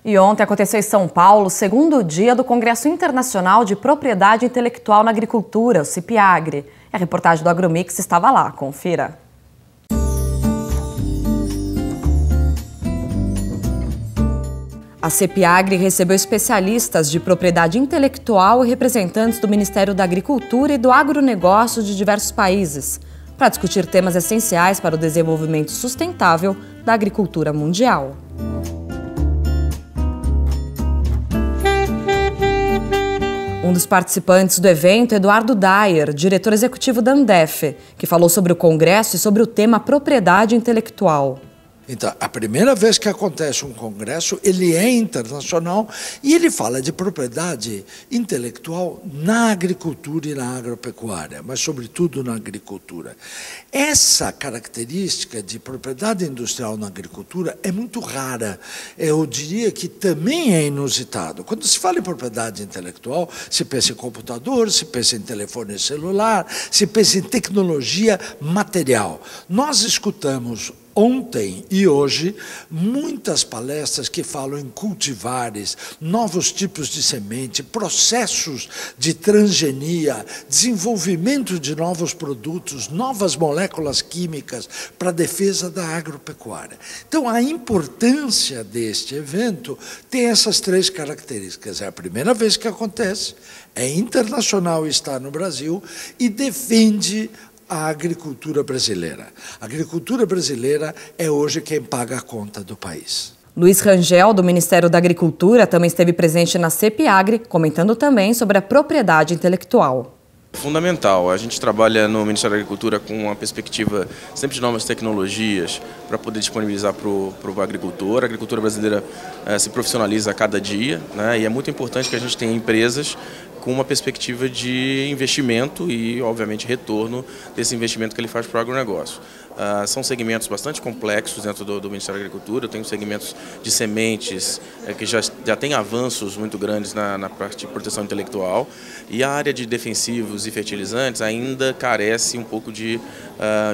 E ontem aconteceu em São Paulo o segundo dia do Congresso Internacional de Propriedade Intelectual na Agricultura, o CIPIAGRE. A reportagem do AgroMix estava lá, confira. A CIPIAGRE recebeu especialistas de propriedade intelectual e representantes do Ministério da Agricultura e do Agronegócio de diversos países, para discutir temas essenciais para o desenvolvimento sustentável da agricultura mundial. Um dos participantes do evento é Eduardo Dyer, diretor executivo da Andef, que falou sobre o congresso e sobre o tema propriedade intelectual. Então, a primeira vez que acontece um congresso, ele é internacional e ele fala de propriedade intelectual na agricultura e na agropecuária, mas sobretudo na agricultura. Essa característica de propriedade industrial na agricultura é muito rara. Eu diria que também é inusitado. Quando se fala em propriedade intelectual, se pensa em computador, se pensa em telefone celular, se pensa em tecnologia material. Nós escutamos ontem e hoje, muitas palestras que falam em cultivares, novos tipos de semente, processos de transgenia, desenvolvimento de novos produtos, novas moléculas químicas para a defesa da agropecuária. Então, a importância deste evento tem essas três características. É a primeira vez que acontece, é internacional e está no Brasil e defende a agricultura brasileira. A agricultura brasileira é hoje quem paga a conta do país. Luiz Rangel, do Ministério da Agricultura, também esteve presente na CIPIAGRE, comentando também sobre a propriedade intelectual. Fundamental. A gente trabalha no Ministério da Agricultura com uma perspectiva sempre de novas tecnologias para poder disponibilizar para o agricultor. A agricultura brasileira se profissionaliza a cada dia, né? E é muito importante que a gente tenha empresas com uma perspectiva de investimento e, obviamente, retorno desse investimento que ele faz para o agronegócio. São segmentos bastante complexos dentro do Ministério da Agricultura. Eu tenho segmentos de sementes que já têm avanços muito grandes na parte de proteção intelectual, e a área de defensivos e fertilizantes ainda carece um pouco de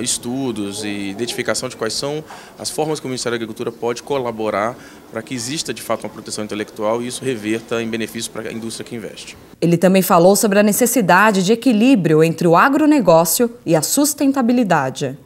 estudos e identificação de quais são as formas que o Ministério da Agricultura pode colaborar para que exista de fato uma proteção intelectual e isso reverta em benefício para a indústria que investe. Ele também falou sobre a necessidade de equilíbrio entre o agronegócio e a sustentabilidade.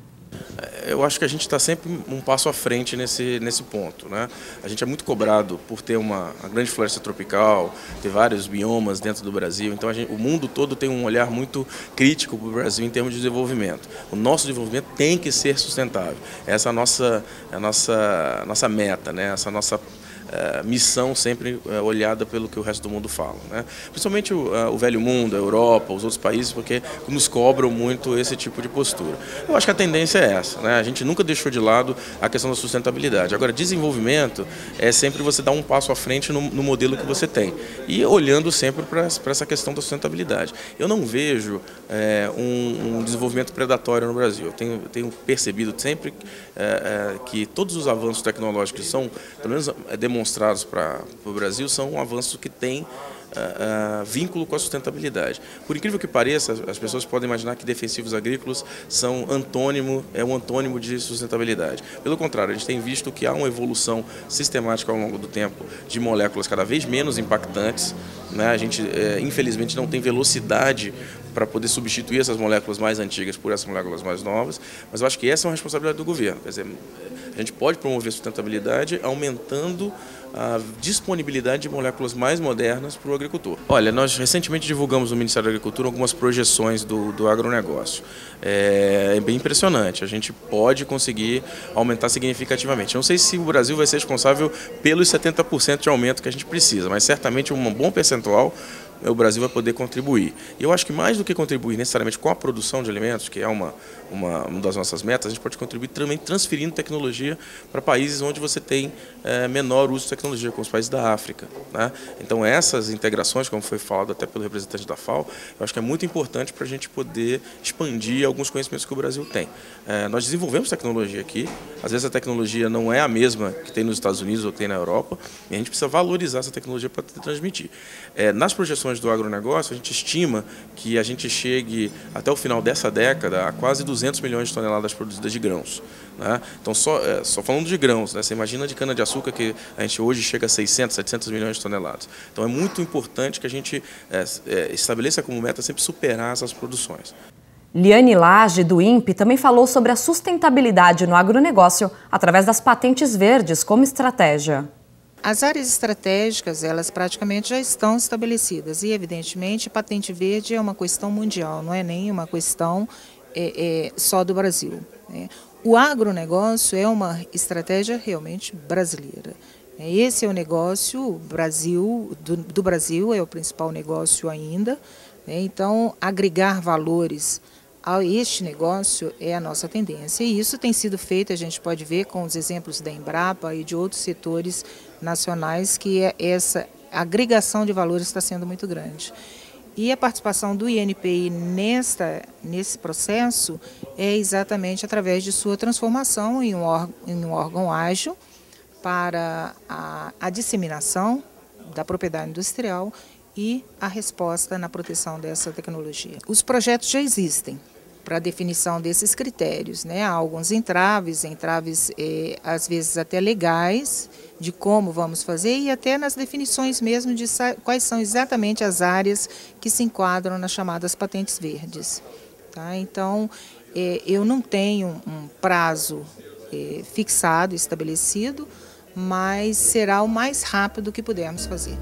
Eu acho que a gente está sempre um passo à frente nesse ponto, né? A gente é muito cobrado por ter uma grande floresta tropical, ter vários biomas dentro do Brasil, então o mundo todo tem um olhar muito crítico para o Brasil em termos de desenvolvimento. O nosso desenvolvimento tem que ser sustentável. Essa é a nossa meta, né? Essa nossa missão sempre olhada pelo que o resto do mundo fala, né? Principalmente o velho mundo, a Europa, os outros países, porque nos cobram muito esse tipo de postura. Eu acho que a tendência é essa, né? A gente nunca deixou de lado a questão da sustentabilidade. Agora, desenvolvimento é sempre você dar um passo à frente no modelo que você tem e olhando sempre para essa questão da sustentabilidade. Eu não vejo um desenvolvimento predatório no Brasil. Eu tenho percebido sempre que todos os avanços tecnológicos que são, pelo menos, demonstrados para o Brasil são avanços que têm vínculo com a sustentabilidade. Por incrível que pareça, as pessoas podem imaginar que defensivos agrícolas são um antônimo de sustentabilidade. Pelo contrário, a gente tem visto que há uma evolução sistemática ao longo do tempo de moléculas cada vez menos impactantes, né? A gente, infelizmente, não tem velocidade para poder substituir essas moléculas mais antigas por essas moléculas mais novas, mas eu acho que essa é uma responsabilidade do governo. Quer dizer, a gente pode promover sustentabilidade aumentando a disponibilidade de moléculas mais modernas para o agricultor. Olha, nós recentemente divulgamos no Ministério da Agricultura algumas projeções do agronegócio. É bem impressionante, a gente pode conseguir aumentar significativamente. Não sei se o Brasil vai ser responsável pelos 70% de aumento que a gente precisa, mas certamente um bom percentual o Brasil vai poder contribuir. E eu acho que mais do que contribuir necessariamente com a produção de alimentos, que é uma das nossas metas, a gente pode contribuir também transferindo tecnologia para países onde você tem menor uso de tecnologia, como os países da África, né? Então essas integrações, como foi falado até pelo representante da FAO, eu acho que é muito importante para a gente poder expandir alguns conhecimentos que o Brasil tem. Nós desenvolvemos tecnologia aqui, às vezes a tecnologia não é a mesma que tem nos Estados Unidos ou tem na Europa, e a gente precisa valorizar essa tecnologia para transmitir. Nas projeções questões do agronegócio, a gente estima que a gente chegue até o final dessa década a quase 200 milhões de toneladas produzidas de grãos, né? Então, só falando de grãos, né? Você imagina de cana-de-açúcar que a gente hoje chega a 600, 700 milhões de toneladas. Então, é muito importante que a gente estabeleça como meta sempre superar essas produções. Liane Lage, do INPE, também falou sobre a sustentabilidade no agronegócio através das patentes verdes como estratégia. As áreas estratégicas, elas praticamente já estão estabelecidas e, evidentemente, patente verde é uma questão mundial, não é nem uma questão só do Brasil, né? O agronegócio é uma estratégia realmente brasileira. Esse é o negócio do Brasil, é o principal negócio ainda, né? Então, agregar valores a este negócio é a nossa tendência. E isso tem sido feito, a gente pode ver com os exemplos da Embrapa e de outros setores nacionais, que essa agregação de valores está sendo muito grande. E a participação do INPI nesse processo é exatamente através de sua transformação em um órgão ágil para a disseminação da propriedade industrial e a resposta na proteção dessa tecnologia. Os projetos já existem para a definição desses critérios, né? Há alguns entraves às vezes até legais, de como vamos fazer e até nas definições mesmo de quais são exatamente as áreas que se enquadram nas chamadas patentes verdes. Tá? Então, eu não tenho um prazo fixado, estabelecido, mas será o mais rápido que pudermos fazer.